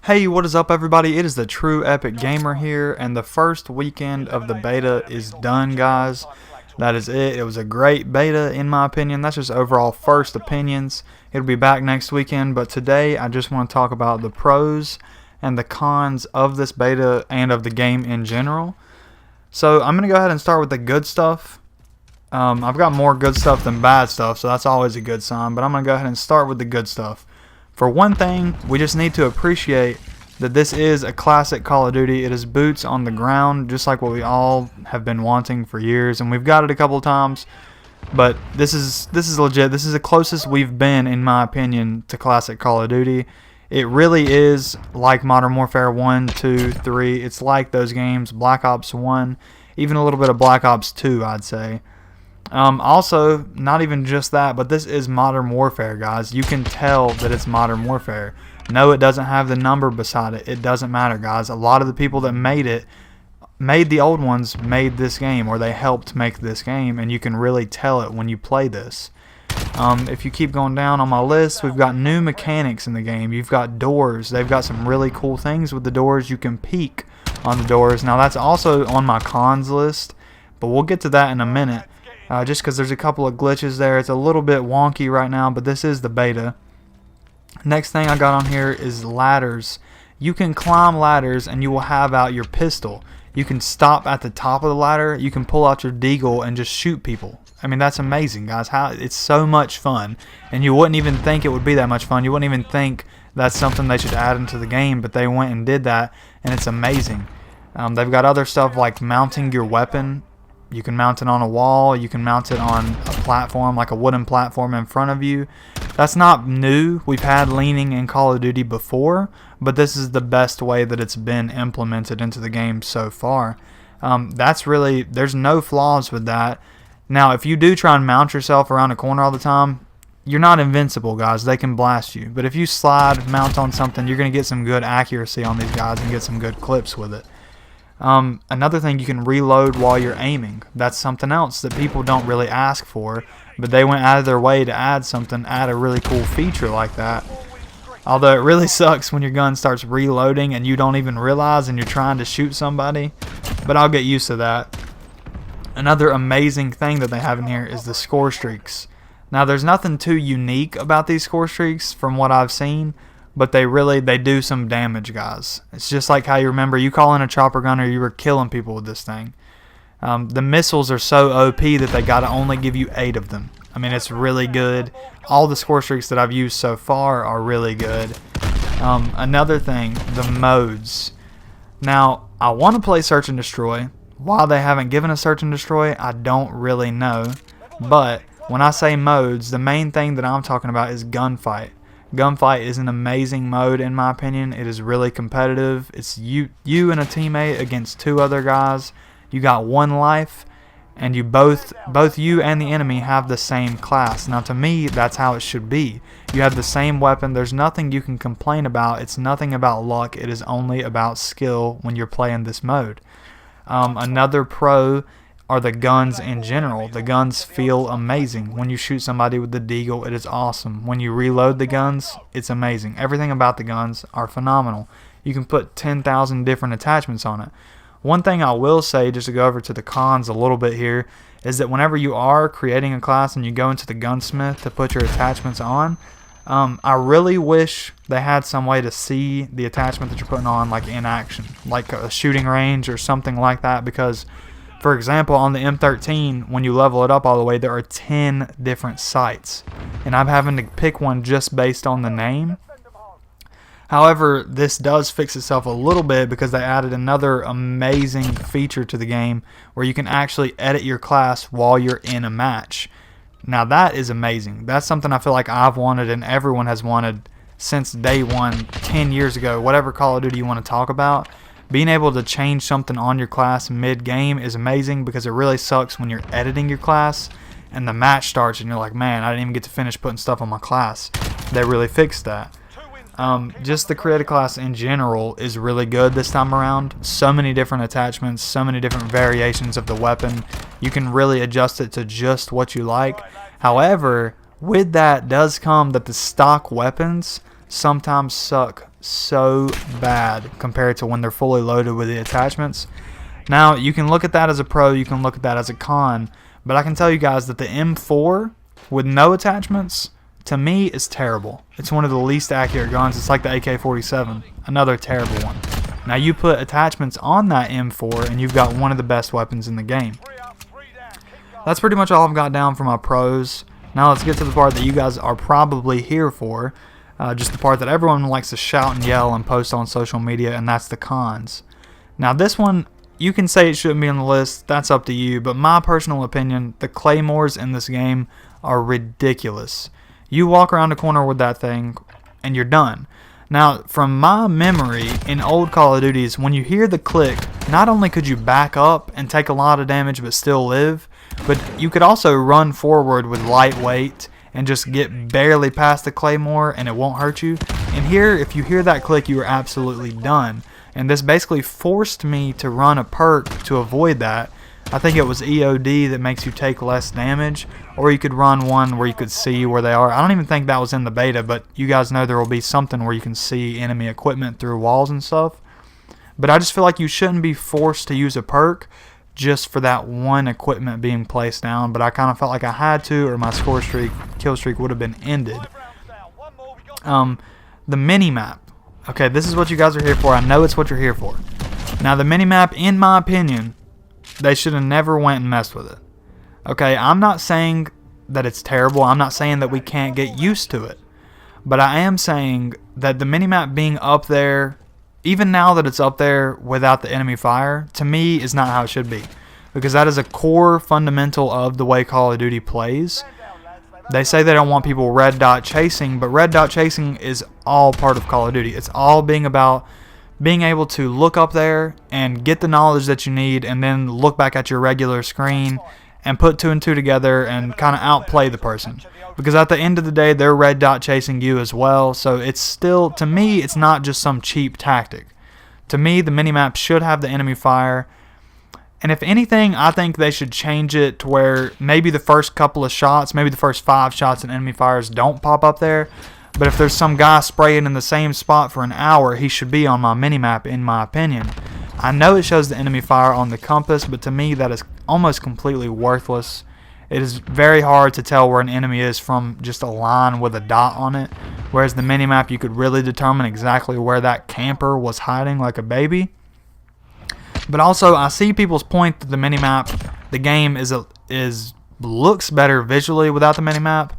Hey, what is up everybody? It is the True Epic Gamer here, and the first weekend of the beta is done, guys. That is it. It was a great beta in my opinion. That's just overall first opinions. It'll be back next weekend, but today I just want to talk about the pros and the cons of this beta and of the game in general. So I'm going to go ahead and start with the good stuff. I've got more good stuff than bad stuff, so that's always a good sign, but I'm going to go ahead and start with the good stuff. For one thing, we just need to appreciate that this is a classic Call of Duty. It is boots on the ground, just like what we all have been wanting for years, and we've got it a couple times. But this is legit. This is the closest we've been, in my opinion, to classic Call of Duty. It really is like Modern Warfare 1, 2, 3. It's like those games, Black Ops 1, even a little bit of Black Ops 2, I'd say. Also, not even just that, but this is Modern Warfare, guys. You can tell that it's Modern Warfare. No, it doesn't have the number beside it. It doesn't matter, guys. A lot of the people that made the old ones, made this game, or they helped make this game, and you can really tell it when you play this. If you keep going down on my list, we've got new mechanics in the game. You've got doors. They've got some really cool things with the doors. You can peek on the doors. Now, that's also on my cons list, but we'll get to that in a minute. Just because there's a couple of glitches there. It's a little bit wonky right now, but this is the beta. Next thing I got on here is ladders. You can climb ladders and you will have out your pistol. You can stop at the top of the ladder. You can pull out your deagle and just shoot people. I mean, that's amazing, guys. It's so much fun. And you wouldn't even think it would be that much fun. You wouldn't even think that's something they should add into the game, but they went and did that, and it's amazing. They've got other stuff like mounting your weapon. You can mount it on a wall. You can mount it on a platform, like a wooden platform in front of you. That's not new. We've had leaning in Call of Duty before, but this is the best way that it's been implemented into the game so far. There's no flaws with that. Now, if you do try and mount yourself around a corner all the time, you're not invincible, guys. They can blast you. But if you mount on something, you're going to get some good accuracy on these guys and get some good clips with it. Another thing, you can reload while you're aiming. That's something else that people don't really ask for, but they went out of their way to add a really cool feature like that. Although it really sucks when your gun starts reloading and you don't even realize and you're trying to shoot somebody, but I'll get used to that. Another amazing thing that they have in here is the score streaks. Now, there's nothing too unique about these score streaks from what I've seen, but they do some damage, guys. It's just like how you call in a chopper gunner, you were killing people with this thing. The missiles are so OP that they gotta only give you 8 of them. I mean, it's really good. All the score streaks that I've used so far are really good. Another thing, the modes. Now, I want to play Search and Destroy. Why they haven't given a Search and Destroy, I don't really know. But when I say modes, the main thing that I'm talking about is Gunfight. Gunfight is an amazing mode in my opinion. It is really competitive. It's you and a teammate against 2 other guys. You got 1 life, and you both you and the enemy have the same class. Now, to me, that's how it should be. You have the same weapon. There's nothing you can complain about. It's nothing about luck. It is only about skill when you're playing this mode. Another pro are the guns in general. The guns feel amazing. When you shoot somebody with the deagle, it is awesome. When you reload the guns, it's amazing. Everything about the guns are phenomenal. You can put 10,000 different attachments on it. One thing I will say, just to go over to the cons a little bit here, is that whenever you are creating a class and you go into the gunsmith to put your attachments on, I really wish they had some way to see the attachment that you're putting on, like in action, like a shooting range or something like that, because for example, on the M13, when you level it up all the way, there are 10 different sights, and I'm having to pick one just based on the name. However, this does fix itself a little bit because they added another amazing feature to the game where you can actually edit your class while you're in a match. Now, that is amazing. That's something I feel like I've wanted and everyone has wanted since day one, 10 years ago, whatever Call of Duty you want to talk about. Being able to change something on your class mid-game is amazing because it really sucks when you're editing your class and the match starts and you're like, man, I didn't even get to finish putting stuff on my class. They really fixed that. Just the creative class in general is really good this time around. So many different attachments, so many different variations of the weapon. You can really adjust it to just what you like. However, with that does come that the stock weapons sometimes suck so bad compared to when they're fully loaded with the attachments. Now, you can look at that as a pro, you can look at that as a con, but I can tell you guys that the M4 with no attachments, to me, is terrible. It's one of the least accurate guns. It's like the AK-47, another terrible one. Now, you put attachments on that M4, and you've got one of the best weapons in the game. That's pretty much all I've got down for my pros. Now, let's get to the part that you guys are probably here for. Just the part that everyone likes to shout and yell and post on social media, and that's the cons. Now, this one, you can say it shouldn't be on the list. That's up to you. But my personal opinion, the claymores in this game are ridiculous. You walk around the corner with that thing, and you're done. Now, from my memory, in old Call of Duties, when you hear the click, not only could you back up and take a lot of damage but still live, but you could also run forward with lightweight and just get barely past the claymore and it won't hurt you. And here, if you hear that click, you are absolutely done. And this basically forced me to run a perk to avoid that. I think it was EOD that makes you take less damage, or you could run one where you could see where they are. I don't even think that was in the beta, but you guys know there will be something where you can see enemy equipment through walls and stuff. But I just feel like you shouldn't be forced to use a perk just for that one equipment being placed down, but I kind of felt like I had to, or my kill streak would have been ended. The mini-map. Okay, this is what you guys are here for. I know it's what you're here for. Now, the mini-map, in my opinion, they should have never went and messed with it. Okay, I'm not saying that it's terrible. I'm not saying that we can't get used to it. But I am saying that the minimap being up there, even now that it's up there without the enemy fire, to me is not how it should be. Because that is a core fundamental of the way Call of Duty plays. They say they don't want people red dot chasing, but red dot chasing is all part of Call of Duty. It's all being about being able to look up there and get the knowledge that you need and then look back at your regular screen and put two and two together and kind of outplay the person. Because at the end of the day, they're red dot chasing you as well. So it's still, to me, it's not just some cheap tactic. To me, the minimap should have the enemy fire. And if anything, I think they should change it to where maybe the first couple of shots, maybe the first 5 shots in enemy fires don't pop up there. But if there's some guy spraying in the same spot for an hour, he should be on my minimap, in my opinion. I know it shows the enemy fire on the compass, but to me that is almost completely worthless. It is very hard to tell where an enemy is from just a line with a dot on it. Whereas the minimap, you could really determine exactly where that camper was hiding like a baby. But also, I see people's point that the minimap, the game looks better visually without the minimap.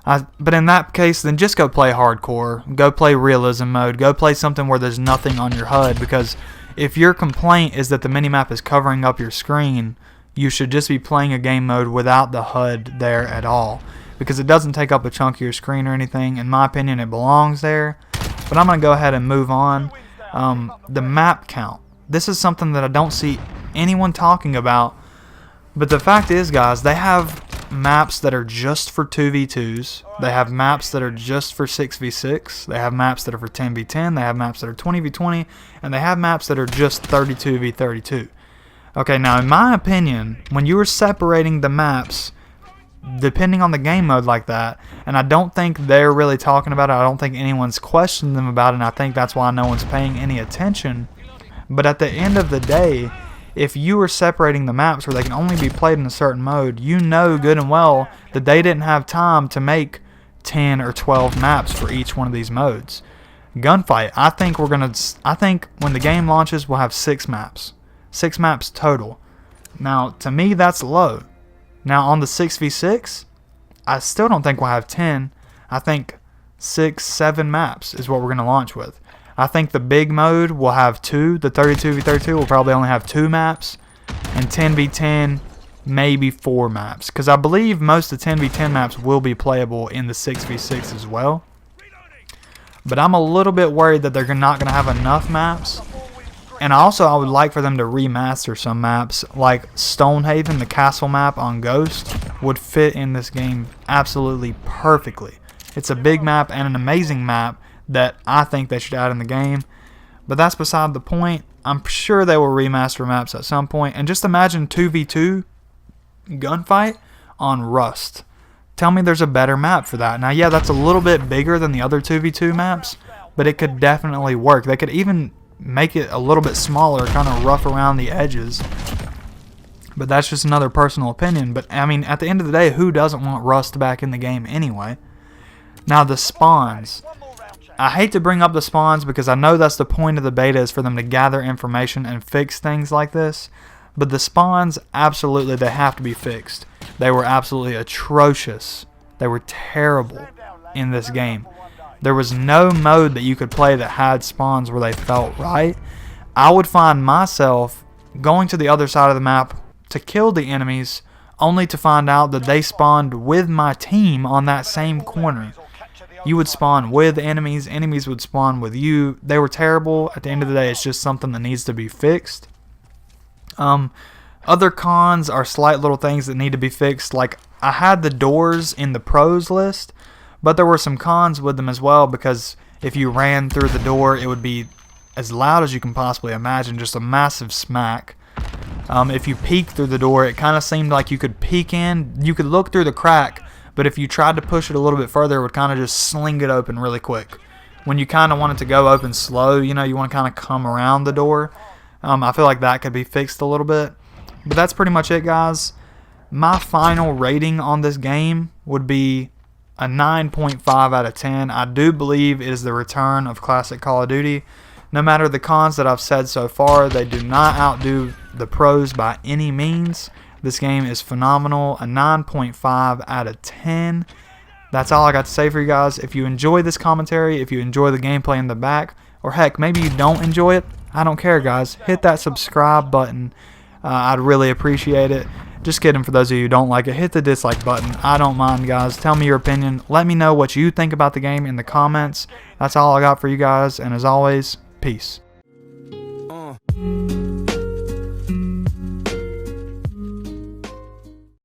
But in that case, then just go play hardcore. Go play realism mode. Go play something where there's nothing on your HUD. Because if your complaint is that the minimap is covering up your screen, you should just be playing a game mode without the HUD there at all. Because it doesn't take up a chunk of your screen or anything. In my opinion, it belongs there. But I'm going to go ahead and move on. The map count. This is something that I don't see anyone talking about. But the fact is, guys, they have maps that are just for 2v2s. They have maps that are just for 6v6. They have maps that are for 10v10. They have maps that are 20v20. And they have maps that are just 32v32. Okay, now in my opinion, when you are separating the maps, depending on the game mode like that, and I don't think they're really talking about it. I don't think anyone's questioning them about it, and I think that's why no one's paying any attention. But at the end of the day, if you are separating the maps where they can only be played in a certain mode, you know good and well that they didn't have time to make 10 or 12 maps for each one of these modes. Gunfight, I think when the game launches, we'll have 6 maps. 6 maps total. Now, to me, that's low. Now, on the 6v6, I still don't think we'll have 10. I think 6, 7 maps is what we're going to launch with. I think the big mode will have 2. The 32v32 will probably only have 2 maps. And 10v10, maybe 4 maps. Because I believe most of the 10v10 maps will be playable in the 6v6 as well. But I'm a little bit worried that they're not going to have enough maps. And also, I would like for them to remaster some maps. Like Stonehaven, the castle map on Ghost, would fit in this game absolutely perfectly. It's a big map and an amazing map that I think they should add in the game. But that's beside the point. I'm sure they will remaster maps at some point. And just imagine 2v2 gunfight on Rust. Tell me there's a better map for that. Now, yeah, that's a little bit bigger than the other 2v2 maps, but it could definitely work. They could even make it a little bit smaller, kind of rough around the edges. But that's just another personal opinion. But, I mean, at the end of the day, who doesn't want Rust back in the game anyway? Now, the spawns. I hate to bring up the spawns because I know that's the point of the beta, is for them to gather information and fix things like this. But the spawns, absolutely, they have to be fixed. They were absolutely atrocious. They were terrible in this game. There was no mode that you could play that had spawns where they felt right. I would find myself going to the other side of the map to kill the enemies, only to find out that they spawned with my team on that same corner. You would spawn with enemies, enemies would spawn with you. They were terrible. At the end of the day, it's just something that needs to be fixed. Other cons are slight little things that need to be fixed. Like, I had the doors in the pros list, but there were some cons with them as well, because if you ran through the door, it would be as loud as you can possibly imagine, just a massive smack. If you peeked through the door, it kind of seemed like you could peek in. You could look through the crack, but if you tried to push it a little bit further, it would kind of just sling it open really quick. When you kind of want it to go open slow, you know, you want to kind of come around the door. I feel like that could be fixed a little bit. But that's pretty much it, guys. My final rating on this game would be a 9.5 out of 10. I do believe it is the return of classic Call of Duty. No matter the cons that I've said so far, they do not outdo the pros by any means. This game is phenomenal. A 9.5 out of 10. That's all I got to say for you guys. If you enjoy this commentary, if you enjoy the gameplay in the back, or heck, maybe you don't enjoy it, I don't care, guys. Hit that subscribe button. I'd really appreciate it. Just kidding, for those of you who don't like it, hit the dislike button. I don't mind, guys. Tell me your opinion. Let me know what you think about the game in the comments. That's all I got for you guys, and as always, peace.